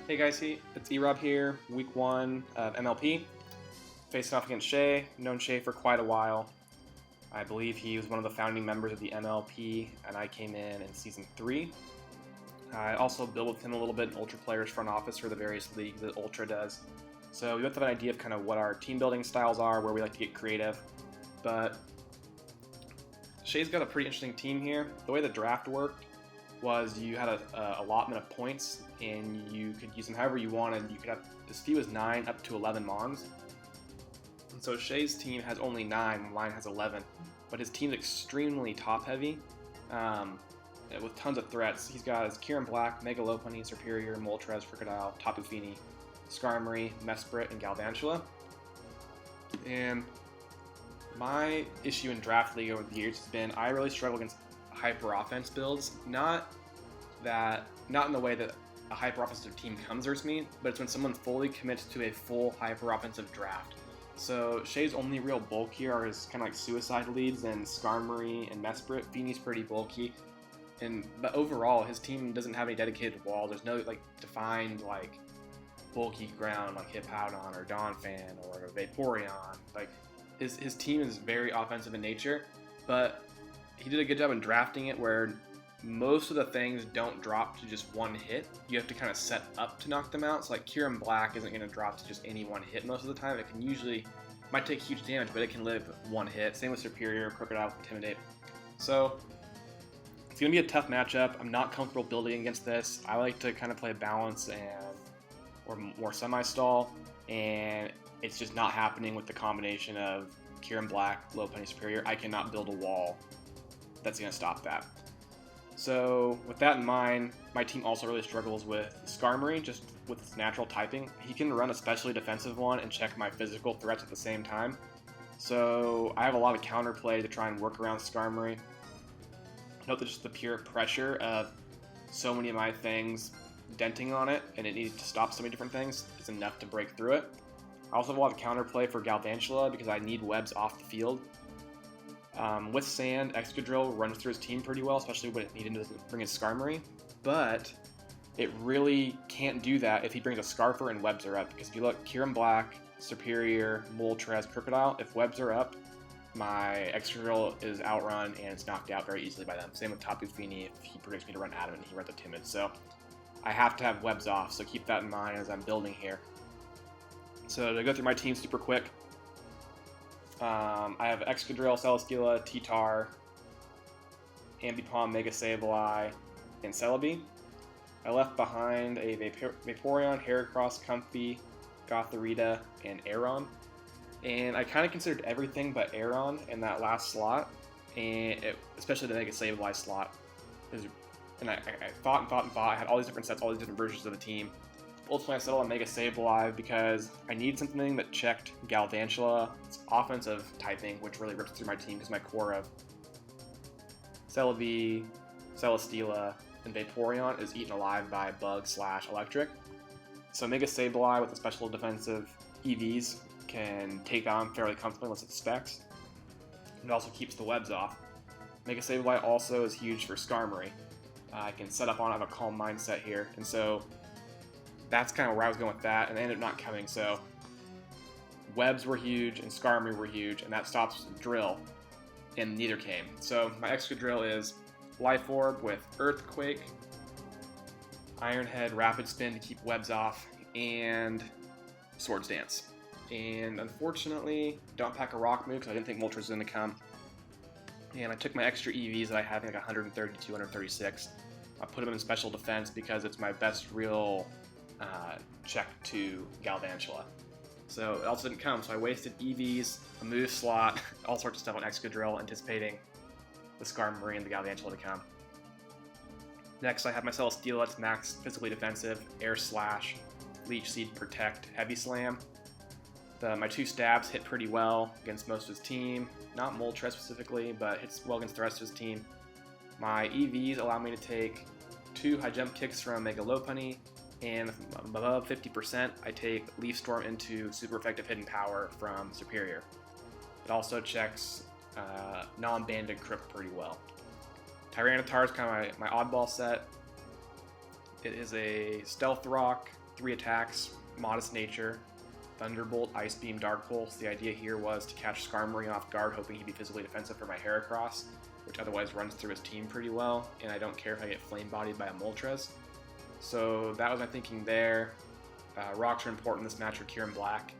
Hey guys, it's E-Rob here, week 1 of MLP, facing off against Shaye. Known Shaye for quite a while. I believe he was one of the founding members of the MLP, and I came in Season 3. I also build with him a little bit in Ultra Players front office for the various leagues that Ultra does. So we both have an idea of kind of what our team building styles are, where we like to get creative. But Shaye's got a pretty interesting team here. The way the draft worked was you had a allotment of points, and you could use them however you wanted. You could have as few as 9 up to 11 Mons. And so Shaye's team has only 9, mine has 11. But his team's extremely top-heavy, with tons of threats. He's got his Kieran Black, Mega Lopunny, Superior, Moltres, Crocodile, Tapu Fini, Skarmory, Mesprit, and Galvantula. And my issue in Draft League over the years has been I really struggle against hyper offense builds. Not in the way that a hyper offensive team comes versus me, but it's when someone fully commits to a full hyper offensive draft. So Shaye's only real bulk here are his kind of like suicide leads and Skarmory and Mesprit. Fini's pretty bulky, but overall his team doesn't have any dedicated walls. There's no like defined like bulky ground like Hippowdon or Donphan or Vaporeon. Like his team is very offensive in nature, but he did a good job in drafting it where most of the things don't drop to just one hit. You have to kind of set up to knock them out. So like Kieran Black isn't going to drop to just any one hit most of the time. It can usually, might take huge damage, but it can live one hit. Same with Superior, Crocodile, Intimidate. So it's going to be a tough matchup. I'm not comfortable building against this. I like to kind of play balance or more semi-stall, and it's just not happening with the combination of Kieran Black, Lopunny, Superior. I cannot build a wall that's going to stop that. So with that in mind, my team also really struggles with Skarmory, just with its natural typing. He can run a specially defensive one and check my physical threats at the same time. So I have a lot of counterplay to try and work around Skarmory. Note that just the pure pressure of so many of my things denting on it, and it needed to stop so many different things, is enough to break through it. I also have a lot of counterplay for Galvantula because I need webs off the field. With Sand, Excadrill runs through his team pretty well, especially when it needed to bring his Skarmory, but it really can't do that if he brings a Scarfer and webs are up, because if you look, Kieran Black, Superior, Moltres, Crocodile, if webs are up, my Excadrill is outrun and it's knocked out very easily by them. Same with Tapu Fini if he predicts me to run Adamant and he runs a Timid, so I have to have webs off, so keep that in mind as I'm building here. So to go through my team super quick, I have Excadrill, Celesteela, T-Tar, Ambipom, Mega Sableye, and Celebi. I left behind a Vaporeon, Heracross, Comfey, Gothorita, and Aeron. And I kind of considered everything but Aeron in that last slot, and especially the Mega Sableye slot. And I thought. I had all these different sets, all these different versions of the team. Ultimately, I settled on Mega Sableye because I needed something that checked Galvantula's offensive typing, which really rips through my team because my core of Celebi, Celesteela, and Vaporeon is eaten alive by Bug/Electric. So Mega Sableye with the special defensive EVs can take on fairly comfortably unless it specs. It also keeps the webs off. Mega Sableye also is huge for Skarmory. I can set up on it, I have a calm mindset here, and so that's kind of where I was going with that, and they ended up not coming. So webs were huge and Skarmory were huge, and that stops Drill, and neither came. So my Excadrill is Life Orb with Earthquake, Iron Head, Rapid Spin to keep webs off, and Swords Dance. And unfortunately, don't pack a Rock move because I didn't think Moltres was going to come. And I took my extra EVs that I had, I think like 130, 236. I put them in special defense because it's my best real check to Galvantula. So it also didn't come, so I wasted EVs, a move slot, all sorts of stuff on Excadrill, anticipating the Skarmory and the Galvantula to come. Next, I have my Celesteela. It's max physically defensive, Air Slash, Leech Seed, Protect, Heavy Slam. My 2 stabs hit pretty well against most of his team, not Moltres specifically, but hits well against the rest of his team. My EVs allow me to take 2 high jump kicks from Mega Lopunny, and above 50%, I take Leaf Storm into super effective hidden power from Superior. It also checks non-banded Crypt pretty well. Tyranitar is kind of my oddball set. It is a Stealth Rock, 3 attacks, modest nature, Thunderbolt, Ice Beam, Dark Pulse. The idea here was to catch Skarmory off guard, hoping he'd be physically defensive for my Heracross, which otherwise runs through his team pretty well, and I don't care if I get flame bodied by a Moltres. So that was my thinking there. Rocks are important in this match for Kieran Black,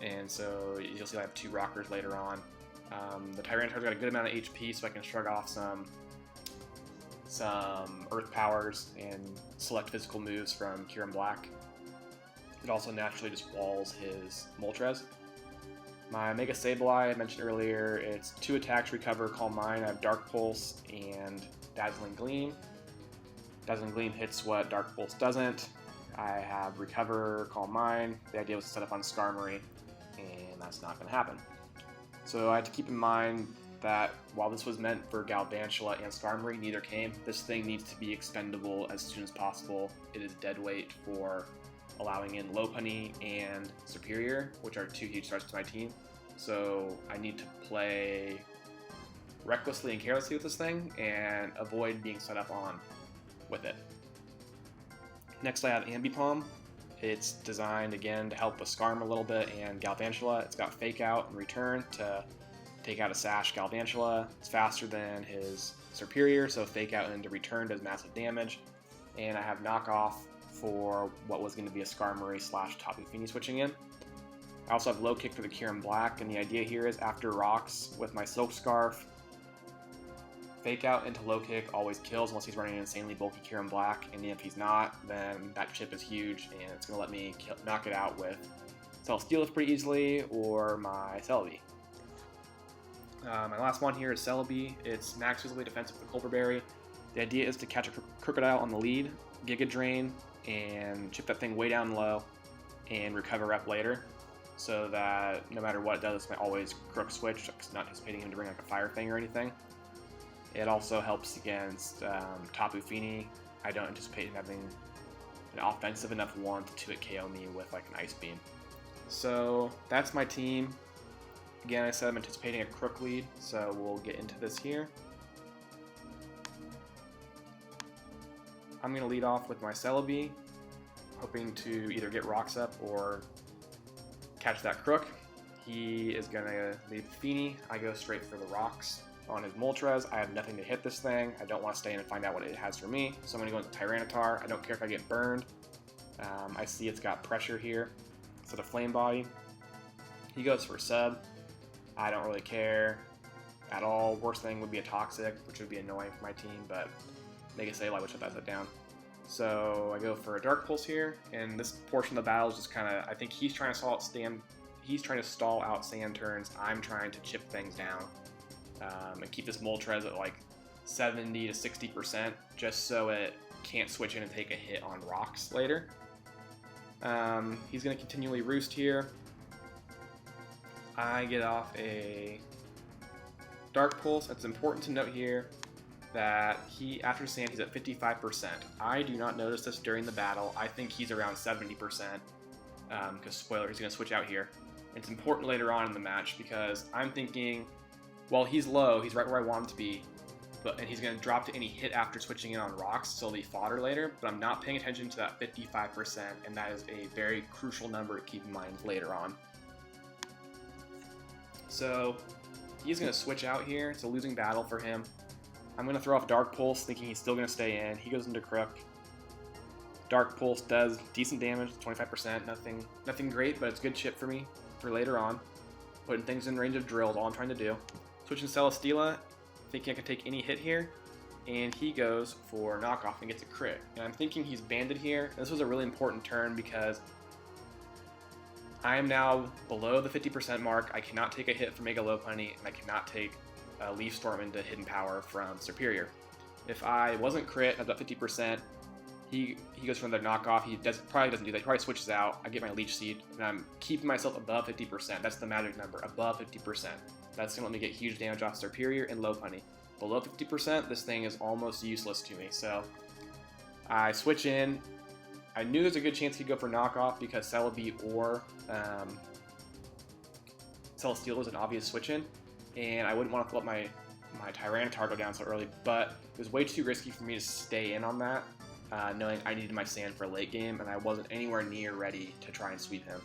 and so you'll see I have 2 rockers later on. The Tyranitar's got a good amount of HP, so I can shrug off some Earth Powers and select physical moves from Kieran Black. It also naturally just walls his Moltres. My Mega Sableye I mentioned earlier, it's 2 attacks, recover, Calm Mind. I have Dark Pulse and Dazzling Gleam. Dazzling Gleam hits what Dark Pulse doesn't. I have Recover, Calm Mind. The idea was to set up on Skarmory, and that's not going to happen. So I had to keep in mind that while this was meant for Galvantula and Skarmory, neither came. This thing needs to be expendable as soon as possible. It is dead weight for allowing in Lopunny and Superior, which are 2 huge threats to my team. So I need to play recklessly and carelessly with this thing and avoid being set up on with it. Next I have Ambipom. It's designed again to help with Skarm a little bit and Galvantula. It's got Fake Out and Return to take out a Sash Galvantula. It's faster than his Superior, so Fake Out into Return does massive damage. And I have Knock Off for what was going to be a Skarmory / Tapu Fini switching in. I also have Low Kick for the Kieran Black, and the idea here is after Rocks with my Silk Scarf, Fake Out into Low Kick always kills unless he's running an insanely bulky Kieran Black, and if he's not, then that chip is huge and it's going to let me knock it out with Celesteela pretty easily or my Celebi. My last one here is Celebi. It's max physically defensive with the Culper Berry. The idea is to catch a Crocodile on the lead, Giga Drain, and chip that thing way down low and recover up later, so that no matter what it does, it's always Crook Switch, because not anticipating him to bring like a Fire Thing or anything. It also helps against Tapu Fini. I don't anticipate him having an offensive enough one to 2-hit KO me with like an Ice Beam. So that's my team. Again, I said I'm anticipating a Crook lead, so we'll get into this here. I'm going to lead off with my Celebi, hoping to either get Rocks up or catch that Crook. He is going to lead the Fini. I go straight for the Rocks. On his Moltres, I have nothing to hit this thing. I don't want to stay in and find out what it has for me, so I'm going to go into Tyranitar. I don't care if I get burned. I see it's got pressure here. So the Flame Body. He goes for Sub. I don't really care at all. Worst thing would be a Toxic, which would be annoying for my team, but Mega Sableye would shut that down. So I go for a Dark Pulse here, and this portion of the battle is just kind of, I think he's trying to stall out sand turns. I'm trying to chip things down and keep this Moltres at like 70 to 60%, just so it can't switch in and take a hit on Rocks later. He's going to continually Roost here. I get off a Dark Pulse. It's important to note here that after Sand, he's at 55%. I do not notice this during the battle. I think he's around 70%, because spoiler, he's going to switch out here. It's important later on in the match because I'm thinking, well, he's low, he's right where I want him to be, and he's going to drop to any hit after switching in on Rocks, so he'll be fodder later, but I'm not paying attention to that 55%, and that is a very crucial number to keep in mind later on. So he's going to switch out here. It's a losing battle for him. I'm going to throw off Dark Pulse, thinking he's still going to stay in. He goes into Crook. Dark Pulse does decent damage, 25%, nothing great, but it's good chip for me for later on. Putting things in range of drill is all I'm trying to do. Switching Celesteela, thinking I can take any hit here, and he goes for Knockoff and gets a crit. And I'm thinking he's banded here. And this was a really important turn because I am now below the 50% mark. I cannot take a hit from Mega Lopunny, and I cannot take Leaf Storm into Hidden Power from Superior. If I wasn't crit at about 50%, he goes for another knockoff. He probably doesn't do that. He probably switches out. I get my Leech Seed, and I'm keeping myself above 50%. That's the magic number, above 50%. That's going to let me get huge damage off Superior and Lopunny. Below 50%, this thing is almost useless to me. So I switch in. I knew there's a good chance he'd go for knockoff because Celebi or Celesteela was an obvious switch in, and I wouldn't want to let my Tyranitar go down so early, but it was way too risky for me to stay in on that. knowing I needed my sand for late game, and I wasn't anywhere near ready to try and sweep him.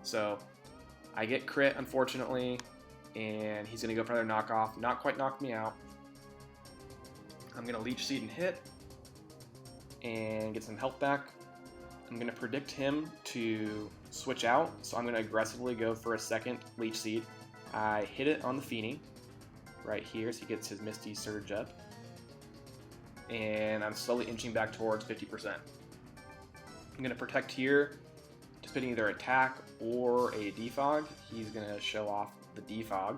So I get crit, unfortunately, and he's going to go for another knockoff. Not quite knocked me out. I'm going to Leech Seed and hit, and get some health back. I'm going to predict him to switch out, so I'm going to aggressively go for a second Leech Seed. I hit it on the Feeny right here, so he gets his Misty Surge up. And I'm slowly inching back towards 50%. I'm going to protect here, just hitting either attack or a defog. He's going to show off the defog,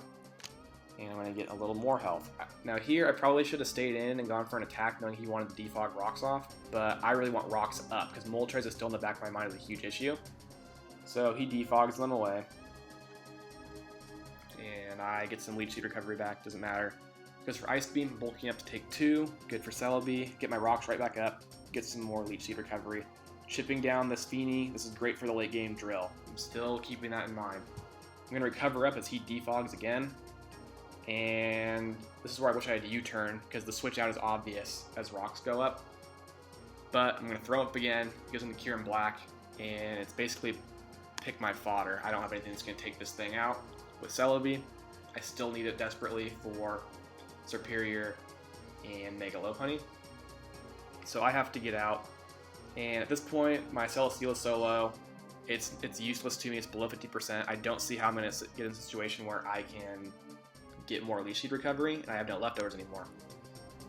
and I'm going to get a little more health. Now here, I probably should have stayed in and gone for an attack, knowing he wanted the defog rocks off, but I really want rocks up, because Moltres is still in the back of my mind as a huge issue. So he defogs them away, and I get some Leech Seed recovery back, doesn't matter. Goes for Ice Beam, bulking up to take 2, good for Celebi, get my rocks right back up, get some more Leech Seed recovery. Chipping down this Feeny, this is great for the late game drill. I'm still keeping that in mind. I'm going to recover up as he defogs again, and this is where I wish I had a U-turn, because the switch out is obvious as rocks go up. But I'm going to throw up again, goes into Cure in Black, and it's basically pick my fodder. I don't have anything that's going to take this thing out. With Celebi, I still need it desperately for Superior and Mega Lopunny. So I have to get out. And at this point, my Celesteela solo, it's useless to me. It's below 50%. I don't see how I'm going to get in a situation where I can get more Leech Seed recovery, and I have no leftovers anymore.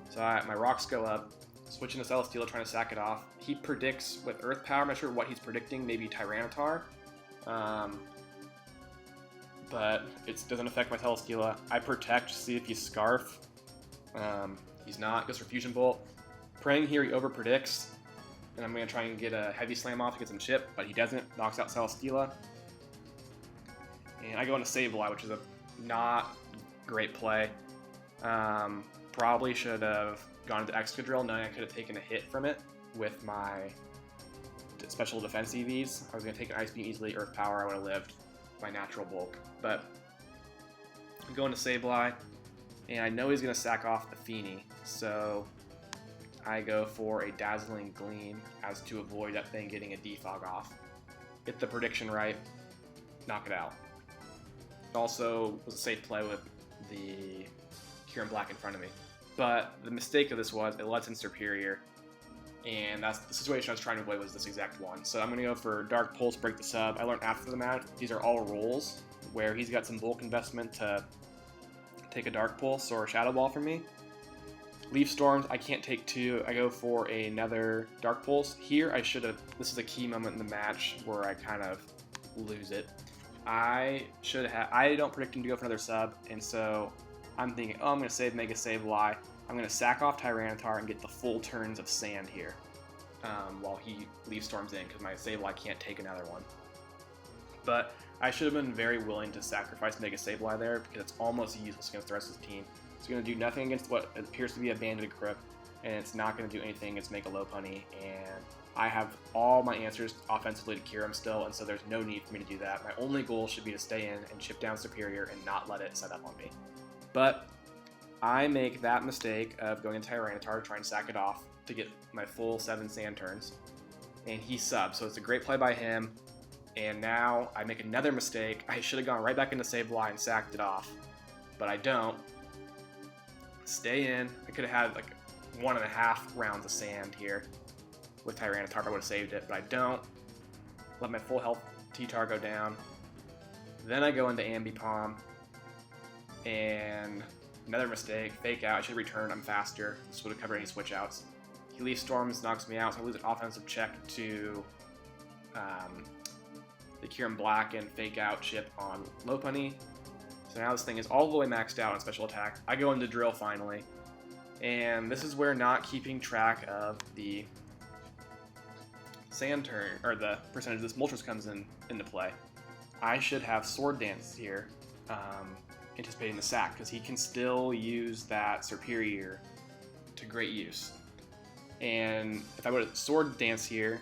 So my rocks go up, switching to Celesteela, trying to sack it off. He predicts with Earth Power. I'm not sure what he's predicting, maybe Tyranitar. But it doesn't affect my Celesteela. I protect, see if he's Scarf. He's not, goes for Fusion Bolt. Praying here, he over predicts, and I'm going to try and get a Heavy Slam off to get some chip, but he doesn't, knocks out Celesteela. And I go into Sableye, which is a not great play. Probably should have gone into Excadrill, knowing I could have taken a hit from it with my special defense EVs. I was going to take an Ice Beam easily, Earth Power, I would have lived my natural bulk. But I go into Sableye, and I know he's going to sack off the Feeny, so I go for a Dazzling Gleam as to avoid that thing getting a defog off. Get the prediction right, knock it out. It also was a safe play with the Cure in Black in front of me. But the mistake of this was it lets in Superior, and that's the situation I was trying to avoid, was this exact one. So I'm going to go for Dark Pulse, break the sub. I learned after the match, these are all rolls where he's got some bulk investment to take a Dark Pulse or a Shadow Ball from me. Leaf Storms, I can't take 2. I go for another Dark Pulse. Here I should have, this is a key moment in the match where I kind of lose it. I don't predict him to go for another sub, and so I'm thinking, oh, I'm going to save Mega Sableye. I'm going to sack off Tyranitar and get the full turns of Sand here while he Leaf Storms in, because my Sableye can't take another one. But I should have been very willing to sacrifice Mega Sableye there, because it's almost useless against the rest of the team. It's going to do nothing against what appears to be a Banded Grip, and it's not going to do anything against Mega Lopunny, and I have all my answers offensively to cure him still, and so there's no need for me to do that. My only goal should be to stay in and chip down Superior and not let it set up on me. But I make that mistake of going into Tyranitar, trying to sack it off to get my full 7 Sand turns, and he subs, so it's a great play by him. And now I make another mistake. I should have gone right back into Sableye and sacked it off, but I don't. Stay in. I could have had like 1.5 rounds of Sand here with Tyranitar. I would have saved it, but I don't. Let my full health T-Tar go down. Then I go into Ambipom, and another mistake. Fake out. I should return. I'm faster. This would have covered any switch outs. He Leaf Storms, knocks me out, so I lose an offensive check to the Cure in Black and Fake Out chip on Lopunny. So now this thing is all the way maxed out on special attack. I go into Drill finally, and this is where not keeping track of the Sand turn, or the percentage this Moltres comes into play. I should have Sword Dance here, anticipating the sack, because he can still use that Superior to great use. And if I would have Sword Dance here,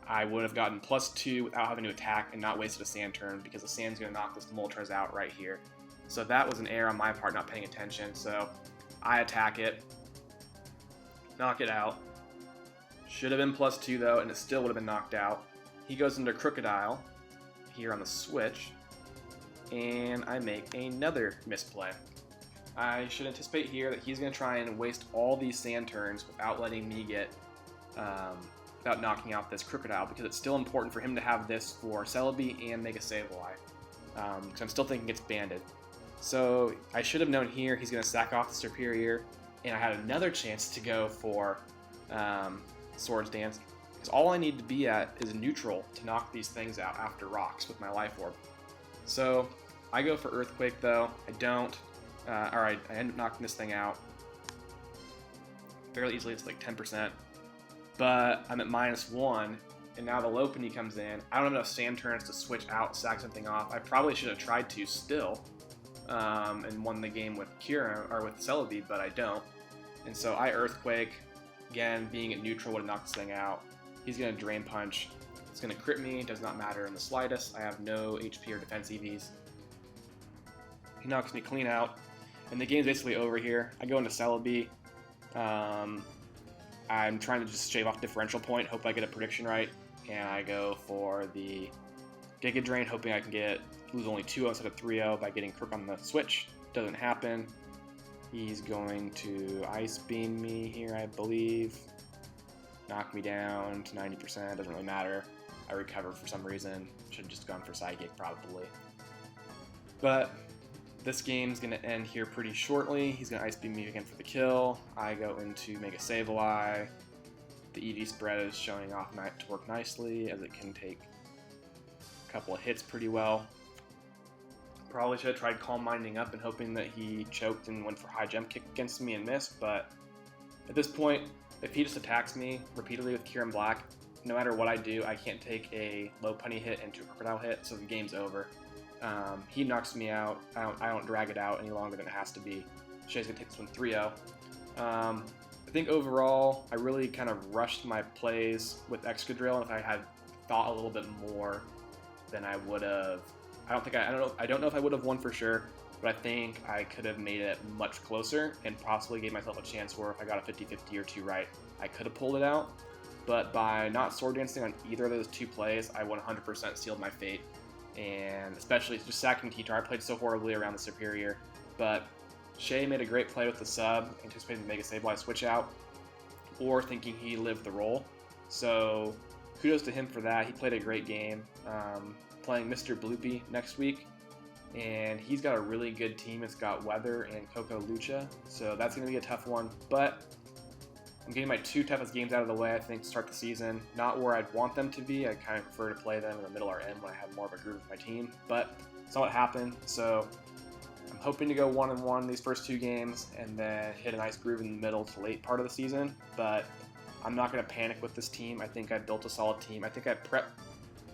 I would have gotten +2 without having to attack and not wasted a Sand turn, because the Sand's going to knock this Moltres out right here. So that was an error on my part, not paying attention. So I attack it, knock it out, Should have been +2 though, and it still would have been knocked out. He goes into Crocodile here on the switch, and I make another misplay. I should anticipate here that he's going to try and waste all these sand turns without letting me get, without knocking out this Crocodile, because it's still important for him to have this for Celebi and Mega Sableye, because I'm still thinking it's banded. So I should have known here he's going to sack off the Superior, and I had another chance to go for Swords Dance, because all I need to be at is neutral to knock these things out after rocks with my Life Orb. So I go for Earthquake though. I don't. Alright, I end up knocking this thing out fairly easily. It's like 10%. But I'm at -1, and now the Lopunny comes in. I don't have enough sand turns to switch out, sack something off. I probably should have tried to still, and won the game with Kira, or with Celebi, but I don't. And so I Earthquake. Again, being at neutral would have knocked this thing out. He's going to Drain Punch. It's going to crit me. It does not matter in the slightest. I have no HP or defense EVs. He knocks me clean out. And the game's basically over here. I go into Celebi. I'm trying to just shave off differential point, hope I get a prediction right. And I go for the Giga Drain, hoping I can lose only 2-0 instead of 3-0 by getting Crook on the switch. Doesn't happen. He's going to Ice Beam me here, I believe. Knock me down to 90%, doesn't really matter. I recover for some reason. Should have just gone for Psychic probably. But this game's going to end here pretty shortly. He's going to Ice Beam me again for the kill. I go into Mega Sableye. The EV spread is showing off to work nicely, as it can take a couple of hits pretty well. Probably should have tried Calm Minding up and hoping that he choked and went for High Jump Kick against me and missed, but at this point, if he just attacks me repeatedly with Kieran Black, no matter what I do, I can't take a Lopunny hit into a Crocodile hit, so the game's over. He knocks me out. I don't drag it out any longer than it has to be. Shaye's going to take this one 3-0. I think overall, I really kind of rushed my plays with Excadrill, and if I had thought a little bit more, then I would have. I don't know if I would have won for sure, but I think I could have made it much closer and possibly gave myself a chance where if I got a 50-50 or 2 right, I could have pulled it out. But by not Sword Dancing on either of those 2 plays, I 100% sealed my fate. And especially just sacking T-Tar, I played so horribly around the Superior. But Shaye made a great play with the sub, anticipating the Mega Sableye switch out, or thinking he lived the role. So kudos to him for that. He played a great game. Playing Mr. Bloopy next week, and he's got a really good team. It's got Weather and Coco Lucha, so that's going to be a tough one, but I'm getting my 2 toughest games out of the way, I think, to start the season. Not where I'd want them to be. I kind of prefer to play them in the middle or end when I have more of a groove with my team, but it's not what happened, so I'm hoping to go 1-1 these first 2 games and then hit a nice groove in the middle to late part of the season, but I'm not going to panic with this team. I think I built a solid team. I think I prepped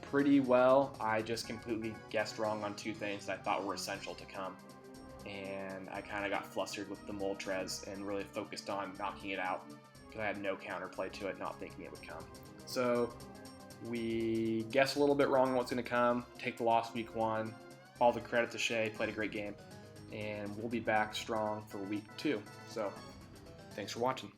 pretty well. I just completely guessed wrong on 2 things that I thought were essential to come, and I kind of got flustered with the Moltres and really focused on knocking it out because I had no counterplay to it, not thinking it would come. So we guessed a little bit wrong on what's going to come, take the loss week 1. All the credit to Shaye, played a great game, and we'll be back strong for week 2. So thanks for watching.